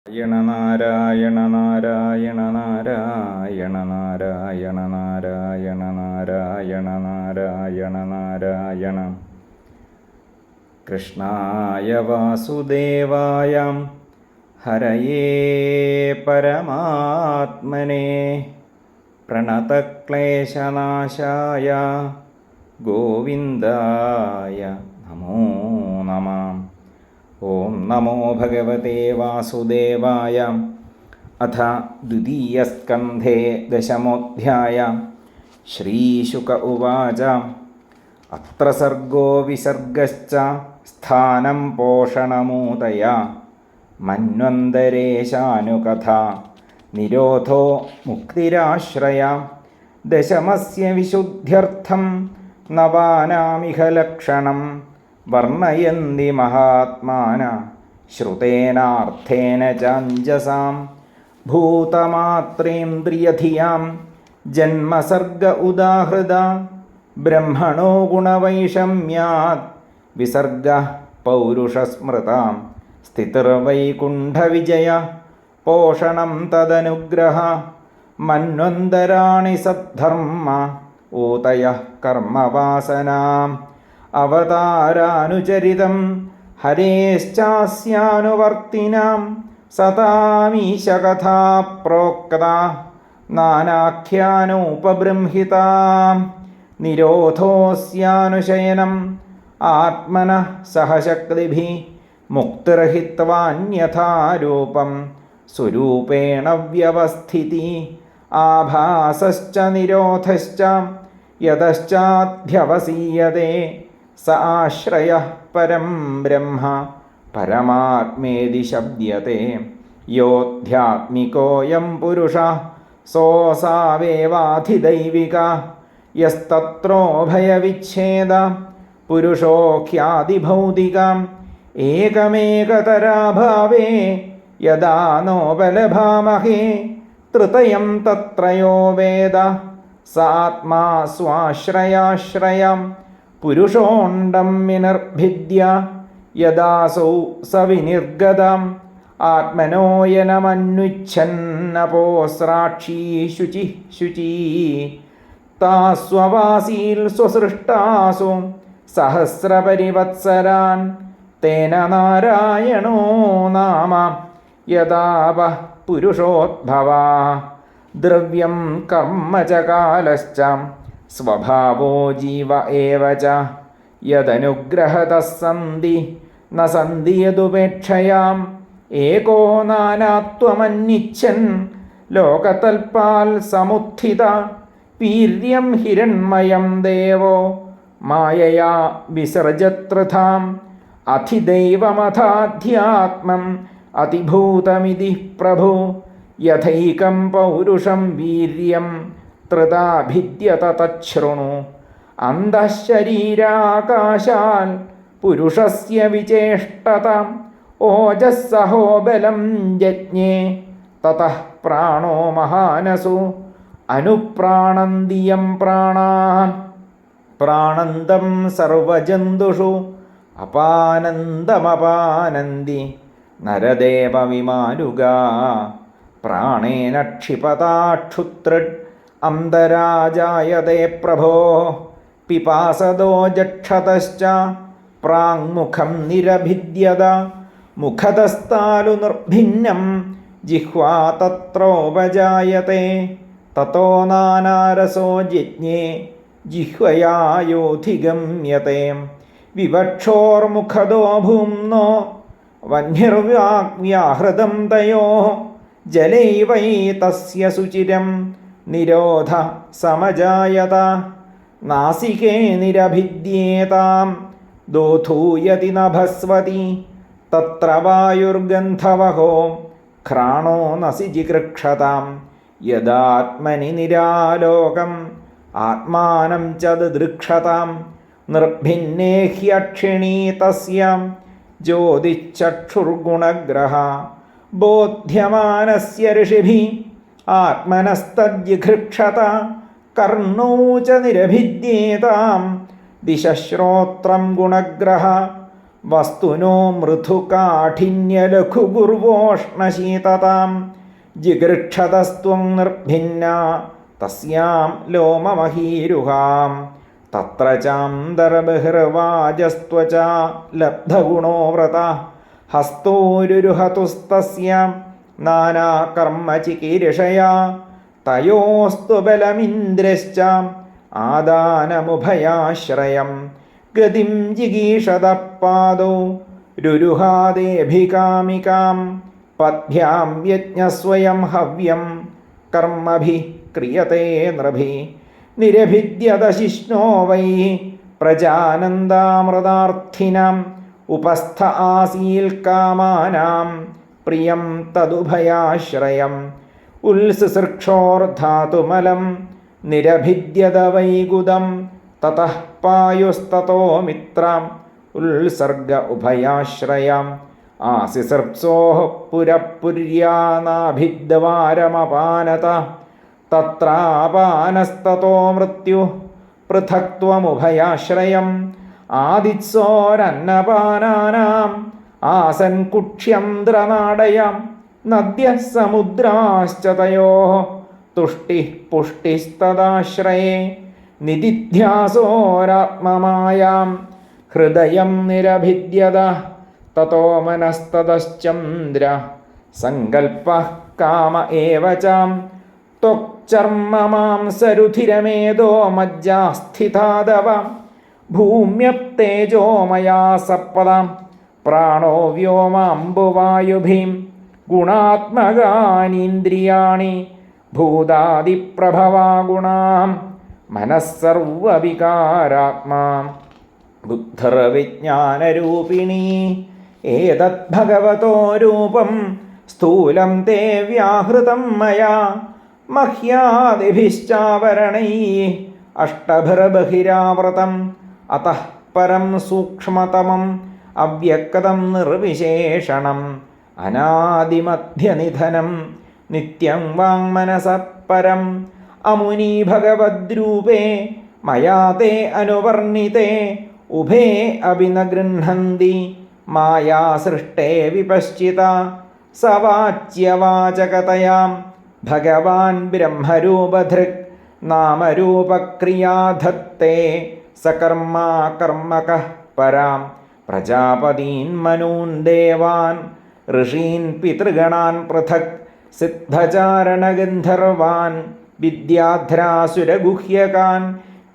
നാരായണ നാരായണ നാരായണ നാരായണ നാരായണ നാരായണ നാരായണ നാരായണ കൃഷ്ണായ വാസുദേവായ ഹരയേ പരമാത്മനെ പ്രണതക്ലേശനാശായ ഗോവിന്ദായ നമോ നമഃ. ഓം നമോ ഭഗവതേ വാസുദേവായ. അഥ ദ്വിതീയസ്കന്ധേ ദശമോധ്യായ. ശ്രീശുക ഉവാച. അത്ര സർഗോ വിസർഗശ്ച സ്ഥാനം പോഷണമൂതയ മന്വന്തരേശാനുകഥ നിരോധോ മുക്തിരാശ്രയ. ദശമസ്യ വിശുദ്ധ്യർത്ഥം നവാനാമിഹ ലക്ഷണം വർണ്ണയന്തി മഹാത്മാന ശ്രുതേനാർത്ഥേന ചാഞ്ജസാം. ഭൂതമാത്രേന്ദ്രിയധിയാം ജന്മസർഗ ഉദാഹൃത ബ്രഹ്മണോ ഗുണവൈഷമ്യാത് വിസർഗ പൗരുഷസ്മൃതാം. സ്ഥിതിർവൈകുണ്ഠവിജയ പോഷണം തദനുഗ്രഹ മന്വന്തരാണി സദ്ധർമ്മ ഊതയ കർമ്മവാസനാം. അവതാരാനുചരിതം ഹരേശ്ചാസ്യാനുവർത്തിനാം സതാമീശകഥാ പ്രോക്ത നാനാഖ്യാനോപബൃംഹിതാം. നിരോധോസ്യാനുശയനം ആത്മനഃ സഹശക്തിഭിः മുക്തിർഹിത്വാന്യഥാരൂപം സ്വരൂപേണ വ്യവസ്ഥിതി. ആഭാസശ്ച നിരോധശ്ച യതശ്ചാധ്യവസീയതേ സ ആശ്രയഃ പരം ബ്രഹ്മ പരമാത്മേതി ശബ്ദ്യത്തെ. യോധ്യാത്മികോയം പുരുഷഃ സോസാവേവാധിദൈവിക യസ്തത്രോഭയവിച്ഛേദ പുരുഷോഖ്യാതിഭൗതിക. ഏകമേകതരാഭാവേ യദാ നോപലഭാമഹേ തൃതയം തത്രയോ വേദ സാത്മാ സ്വാശ്രയാശ്രയം. പുരുഷോണ്ഡം വിനിർഭിദ്യ യദാസൗ സവിനിർഗതം ആത്മനോയനമന്വിച്ഛന്നപോസ്രാക്ഷീ ശുചി ശുചീ. താസ്വവാസീൽ സ്വസൃഷ്ടാസു സഹസ്രപരിവത്സരാൻ തേന നാരായണോ നാമ യദാവഃ പുരുഷോദ്ഭവാ. ദ്രവ്യം കർമ്മ ച കാലശ്ച സ്വഭാവോ ജീവ ഏവ ച യദനുഗ്രഹതഃ സന്തി ന സന്തി യദുപേക്ഷയാം. ഏകോ നാനാത്വമന്വിച്ഛൻ ലോകതൽപാൽ സമുത്ഥിത. വീര്യം ഹിരണ്മയം ദേവോ മായയാ വിസർജത്രിധാം. അധിദൈവമഥാധ്യാത്മം അതിഭൂതമിതി പ്രഭു. യഥൈകം പൗരുഷം വീര്യം ത്രിതാ ഭിദ്യത തച്ഛൃണു. അന്തഃശരീരാകാശാൽ പുരുഷസ്യ വിചേഷ്ടത. ഓജസ്സഹോ ബലം ജജ്ഞേ തതഃ പ്രാണോ മഹാനസു. അനുപ്രാണന്തിയം പ്രാണാൻ പ്രാണന്തം സർവജന്തുഷു. അപാനന്ദമപാനന്തി നരദേവവിമാനുഗാ. പ്രാണേന ക്ഷിപതാക്ഷുത്രിഡ് അന്തരാജായതേ പ്രഭോ. പിപാസദോ ജക്ഷതശ്ച പ്രാങ്മുഖം നിരഭിദ്യത. മുഖതസ്താലു നിർഭിന്നം ജിഹ്വാ തത്രോപജായത്തെ. തതോ നാനാരസോ ജിജ്ഞേ ജിഹ്വയാ യോധിഗമ്യത്തെ. വിവക്ഷോർമുഖദോ ഭൂമ്നോ വഹ്നിർവാഗ്വ്യാഹൃതം തയോഃ. ജലൈവൈ തസ്യ സുചിരം നിരോധ സമജായത. നാസികേ നിരഭിദ്യേതാം ദോധൂയതി നഭസ്വതി. തത്ര വായുർഗന്ധവഹോ ഘ്രാണോ നസി ജിഗൃക്ഷതാം. യദാത്മനി നിരാലോകം ആത്മാനം ച ദൃക്ഷതാം. നിർഭിന്നേ ഹ്യക്ഷിണീ തസ്യ ജ്യോതിശ്ചക്ഷുർഗുണഗ്രഹ. ബോധ്യമാനസ്യ ഋഷിഭിः ആത്മനസ്തദ്ജിഘൃക്ഷത. കർണോ ച നിരഭിദ്യേതാം ദിശശ്രോത്രം ഗുണഗ്രഹ. വസ്തുനോ മൃദുകാഠിന്യലഘുഗുർവോഷ്ണശീതതാം ജിഗൃക്ഷതസ്ത്വം നിർഭിന്ന തസ്യാം ലോമമഹീരുഹാം തത്ര ചാന്തർബഹിർവാജസ്ത്വചാ ലബ്ധഗുണോ വ്രത ഹസ്തോരുരുഹതുസ്തസ്യാം നാനാകർമ്മചികീർഷയാ തയോസ്തു ബലമിന്ദ്രശ്ച ആദാനമുഭയാശ്രയം ഗതിം ജിഗീഷത പാദോ രുരുഹാദേഭികാമികാം പദ്ഭ്യാം യജ്ഞസ്വയം ഹവ്യം കർമ്മഭിഃ ക്രിയത്തെ നൃഭിः നിരഭിദ്യത ശിഷ്ണോ വൈ പ്രജാനന്ദാമൃതാർത്ഥിനാം ഉപസ്ഥ ആസീൽ കാമാനാം പ്രിയം തദുഭയാശ്രയം ഉത്സൃക്ഷോർധാതുമലം നിരഭിദ്യത വൈഗുദം തതഃ പായുസ്തതോ മിത്രാം ഉത്സർഗ ഉഭയാശ്രയാം ആസിസൃപ്സോഃ പുരഃപുര്യാനാഭിദ്വാരമപാനത തത്രാപാനസ്തതോ മൃത്യു പൃഥക്ത്വമുഭയാശ്രയം ആദിത്സോരന്നപാനാനാം ആസൻ കുക്ഷ്യം നദ്യഃ സമുദ്രാശ്ച തയോഃ തുഷ്ടിഃ പുഷ്ടിസ്തദാശ്രയേ നിദിധ്യാസോരാത്മമായാം ഹൃദയം നിരഭിദ്യത തതോ മനസ്തതശ്ചന്ദ്ര സങ്കൽപ്പഃ കാമ ഏവ ചാം ത്വക്ചർമ്മമാംസരുധിരമേധോ മജ്ജാസ്ഥിതാദവ ഭൂമ്യപ്തേജോമയാ സപ്പദാം പ്രാണോ വ്യോമാംബുവായുഭീം ഗുണാത്മകാനീന്ദ്രിയാണി ഭൂതാദിപ്രഭവാ ഗുണാം മനഃസർവവികാരാത്മാ ബുദ്ധിർവിജ്ഞാനരൂപിണീ ഏതദ്ഭഗവതോ രൂപം സ്ഥൂലം തേ വ്യാഹൃതം മയാ മഹ്യാദിഭിശ്ചാവരണൈഃ അഷ്ടഭിർബഹിരാവൃതം അതഃ പരം സൂക്ഷ്മതമം അവ്യക്തം നിർവിശേഷണം അനാദിമധ്യനിധനം നിത്യം വാങ്മനസഃ പരം അമുനി ഭഗവദ്രൂപേ മയാ തേ അനുവർണിതേ ഉഭേ അപി ന ഗൃഹന്തി മായാ സൃഷ്ടേ വിപശ്ചിത സവാച്യവാചകതയാം ഭഗവാൻ ബ്രഹ്മരൂപധൃക് നാമരൂപക്രിയാധത്തേ സകർമാ കർമ്മകഃ പരാം പ്രജാപതീൻ മനൂൻ ദേവാൻ ഋഷീൻ പിതൃഗണാൻ പൃഥക് സിദ്ധചാരണഗന്ധർവാൻ വിദ്യാധ്രാസുരഗുഹ്യകാൻ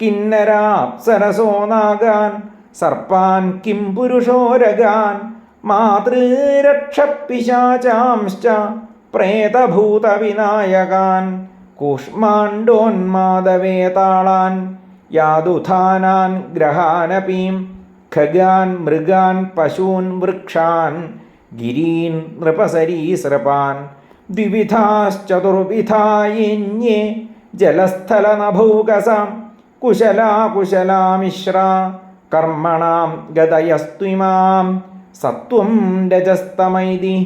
കിന്നരാപ്സരസോ നാഗാൻ സർപ്പാൻ കിം പുരുഷോരഗാൻ മാതൃരക്ഷപിശാചാംശ്ച പ്രേതഭൂതവിനായകാൻ കൂഷ്മാണ്ഡോന്മാദവേതാളാൻ യാദുധാനാൻ ഗ്രഹാനപീം ഖഗാൻ മൃഗാൻ പശൂൻ വൃക്ഷാൻ ഗിരീൻ നൃപസരീസൃപാൻ ദ്വിവിധാശ്ചതുർവിധായേന്യേ ജലസ്ഥലനഭൂകസാം കുശലാകുശലാമിശ്രാ കർമ്മണാം ഗതയസ്ത്വിമാം സത്വം രജസ്തമൈതി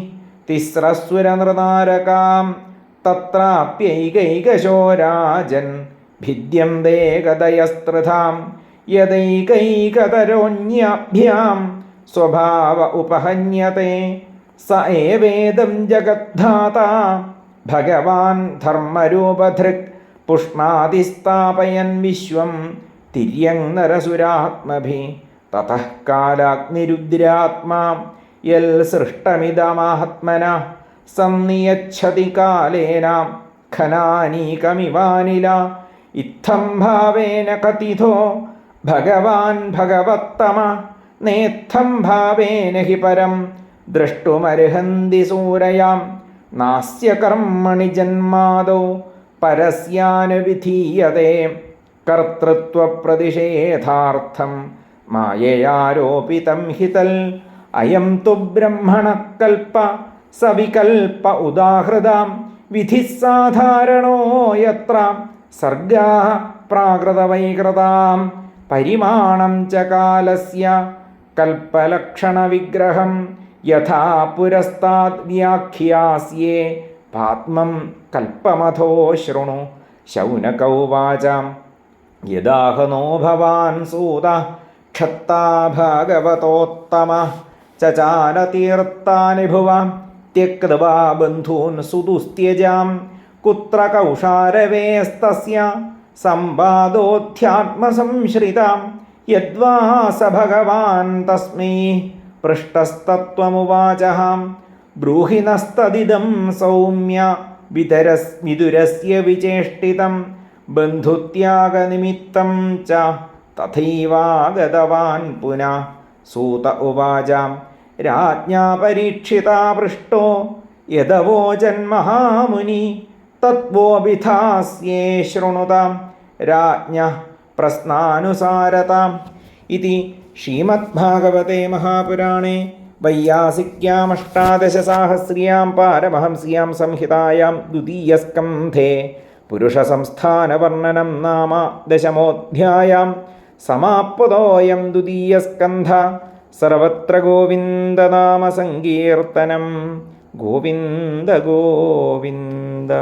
തിസ്രസ്വരനൃനാരകാം തത്രാപ്യൈകൈകശോ രാജൻ ഭിദ്യന്തേ ഗതയസ്ത്രിധാം യദൈകൈകതരോന്യാഭ്യാം സ്വഭാവ ഉപഹന്യത്തെ സ ഏവേദം ജഗദ്ധാതാ ഭഗവാൻ ധർമ്മരൂപധൃക് പുഷ്ണാതി സ്ഥാപയൻ വിശ്വം തിര്യങ് നരസുരാത്മഭി തതഃ കാലാഗ്നിരുദ്രാത്മാ യൽ സൃഷ്ടമിദമാത്മന സന്നിയച്ഛതി കാലേന ഖനാനീകമിവാനില ഇത്തം ഭാവേന കഥിതോ ഭഗവാൻ ഭഗവത്തമ നേത്തം ഭാവേന ഹി പരം ദ്രഷ്ടുമർഹന്തി സൂരയാം നാസ്യ കർമ്മണി ജന്മാദോ പരസ്യാനുവിധീയതേ കർത്തൃത്വപ്രതിഷേധാർത്ഥം മായയാരോപിതം ഹിതൽ അയം തു ബ്രഹ്മണ കൽപ്പ സവികൽപ്പ ഉദാഹൃതാം വിധിഃ സാധാരണോ യത്ര സർഗാഃ പ്രാകൃതവൈകൃതാം പരിമാണം ച കാലസ്യ കൽപ്പലക്ഷണവിഗ്രഹം യഥാ പുരസ്താദ് വ്യാഖ്യാസ്യേ പാത്മം കൽപ്പമഥോ ശൃണു ശൗനക ഉവാച യദാഹനോ ഭവാൻ സൂത क्षत्ता भागवतोत्तम चचारतीर्थानि भुवा त्यक्त्वा बन्धून् सुदुस्त्यजां कुत्र कौशारवेस्तस्य संवादोऽध्यात्मसंश्रितां यद्वा स भगवान् तस्मै पृष्टस्तत्त्वमुवाचः ब्रूहि नस्तदिदं सौम्य विदुरस्य विचेष्टितं बन्धुत्यागनिमित्तं च तथैवागतवान् पुनः। सूत उवाच राज्ञा परीक्षिता पृष्टो यदवोचन्महामुनि तत्त्वोऽभिधास्ये शृणुतां राज्ञः प्रश्नानुसारताम् इति श्रीमद्भागवते महापुराणे वैयासिक्यामष्टादशसाहस्र्यां पारमहंस्यां संहितायां द्वितीयस्कन्धे पुरुषसंस्थानवर्णनं नाम दशमोऽध्यायः समाप्तोऽयं द्वितीयस्कन्धः। सर्वत्र गोविन्दनामसङ्कीर्तनं गोविन्द गोविन्द।